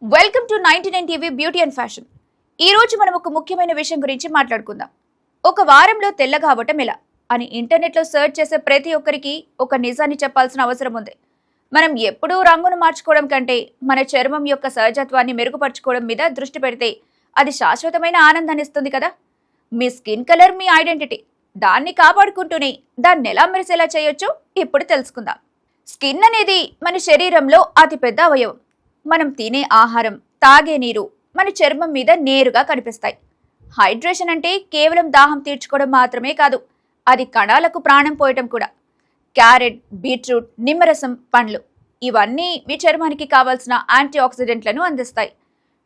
Welcome to 99 TV beauty and fashion. ఈ రోజు మనం ఒక ముఖ్యమైన విషయం గురించి మాట్లాడుకుందాం. ఒక వారంలో తెల్లగా అవ్వటం ఎలా అని ఇంటర్నెట్లో సెర్చ్ చేసే ప్రతి ఒక్కరికి ఒక నిజాన్ని చెప్పాల్సిన అవసరం ఉంది. మనం ఎప్పుడూ రంగును మార్చుకోవడం కంటే మన చర్మం యొక్క సహజత్వాన్ని మెరుగుపరచుకోవడం మీద దృష్టి పెడితే అది శాశ్వతమైన ఆనందాన్ని ఇస్తుంది కదా. మీ స్కిన్ కలర్ మీ ఐడెంటిటీ. దాన్ని కాపాడుకుంటూనే దాన్ని ఎలా మెరిసేలా చేయొచ్చో ఇప్పుడు తెలుసుకుందాం. స్కిన్ అనేది మన శరీరంలో అతిపెద్ద అవయవం. మనం తినే ఆహారం, తాగే నీరు మన చర్మం మీద నేరుగా కనిపిస్తాయి. హైడ్రేషన్ అంటే కేవలం దాహం తీర్చుకోవడం మాత్రమే కాదు, అది కణాలకు ప్రాణం పోయటం కూడా. క్యారెట్, బీట్రూట్, నిమ్మరసం, పండ్లు ఇవన్నీ మీ చర్మానికి కావాల్సిన యాంటీ ఆక్సిడెంట్లను అందిస్తాయి.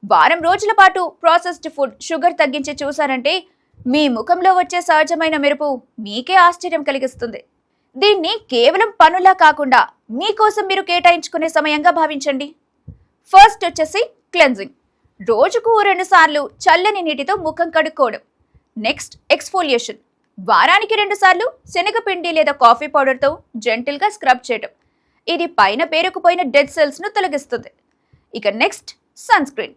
వారం రోజుల పాటు ప్రాసెస్డ్ ఫుడ్, షుగర్ తగ్గించి చూసారంటే మీ ముఖంలో వచ్చే సహజమైన మెరుపు మీకే ఆశ్చర్యం కలిగిస్తుంది. దీన్ని కేవలం పనులా కాకుండా మీకోసం మీరు కేటాయించుకునే సమయంగా భావించండి. ఫస్ట్ వచ్చేసి క్లెన్జింగ్. రోజుకు 2 సార్లు చల్లని నీటితో ముఖం కడుక్కోవడం. Next exfoliation. వారానికి 2 సార్లు శనగపిండి లేదా కాఫీ పౌడర్తో జెంటిల్గా స్క్రబ్ చేయడం. ఇది పైన పేరుకుపోయిన డెడ్ సెల్స్ను తొలగిస్తుంది. ఇక నెక్స్ట్ సన్ స్క్రీన్.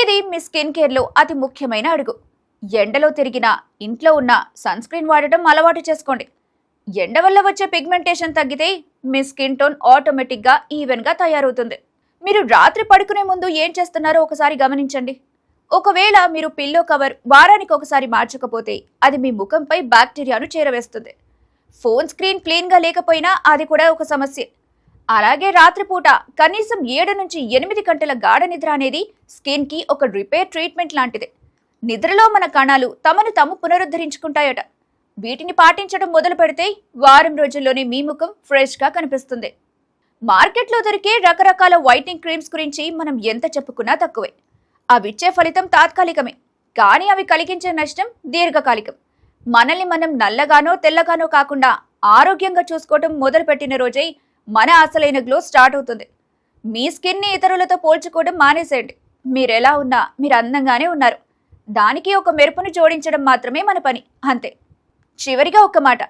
ఇది మీ స్కిన్ కేర్లో అతి ముఖ్యమైన అడుగు. ఎండలో తిరిగిన ఇంట్లో ఉన్న సన్ స్క్రీన్ వాడటం అలవాటు చేసుకోండి. ఎండ వల్ల వచ్చే పిగ్మెంటేషన్ తగ్గితే మీ స్కిన్ టోన్ ఆటోమేటిక్గా ఈవెన్గా తయారవుతుంది. మీరు రాత్రి పడుకునే ముందు ఏం చేస్తున్నారో ఒకసారి గమనించండి. ఒకవేళ మీరు పిల్లో కవర్ వారానికి ఒకసారి మార్చకపోతే అది మీ ముఖంపై బ్యాక్టీరియాను చేరవేస్తుంది. ఫోన్ స్క్రీన్ క్లీన్గా లేకపోయినా అది కూడా ఒక సమస్య. అలాగే రాత్రిపూట కనీసం 7 నుంచి 8 గంటల గాఢ నిద్ర అనేది స్కిన్కి ఒక రిపేర్ ట్రీట్మెంట్ లాంటిది. నిద్రలో మన కణాలు తమను తాము పునరుద్ధరించుకుంటాయట. వీటిని పాటించడం మొదలు పెడితే వారం రోజుల్లోనే మీ ముఖం ఫ్రెష్గా కనిపిస్తుంది. మార్కెట్లో దొరికే రకరకాల వైట్నింగ్ క్రీమ్స్ గురించి మనం ఎంత చెప్పుకున్నా తక్కువే. అవిచ్చే ఫలితం తాత్కాలికమే, కానీ అవి కలిగించే నష్టం దీర్ఘకాలికం. మనల్ని మనం నల్లగానో తెల్లగానో కాకుండా ఆరోగ్యంగా చూసుకోవటం మొదలుపెట్టిన రోజే మన అసలైన గ్లో స్టార్ట్ అవుతుంది. మీ స్కిన్ని ఇతరులతో పోల్చుకోవడం మానేసేయండి. మీరెలా ఉన్నా మీరు అందంగానే ఉన్నారు. దానికి ఒక మెరుపును జోడించడం మాత్రమే మన పని, అంతే. చివరిగా ఒక మాట,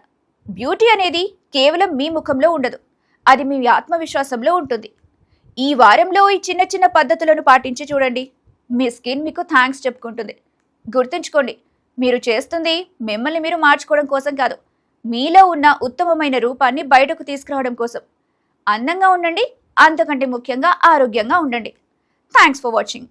బ్యూటీ అనేది కేవలం మీ ముఖంలో ఉండదు, అది మీ ఆత్మవిశ్వాసంలో ఉంటుంది. ఈ వారంలో ఈ చిన్న చిన్న పద్ధతులను పాటించి చూడండి. మీ స్కిన్ మీకు థ్యాంక్స్ చెప్పుకుంటుంది. గుర్తుంచుకోండి, మీరు చేస్తుంది మిమ్మల్ని మీరు మార్చుకోవడం కోసం కాదు, మీలో ఉన్న ఉత్తమమైన రూపాన్ని బయటకు తీసుకురావడం కోసం. అందంగా ఉండండి, అంతకంటే ముఖ్యంగా ఆరోగ్యంగా ఉండండి. Thanks for watching.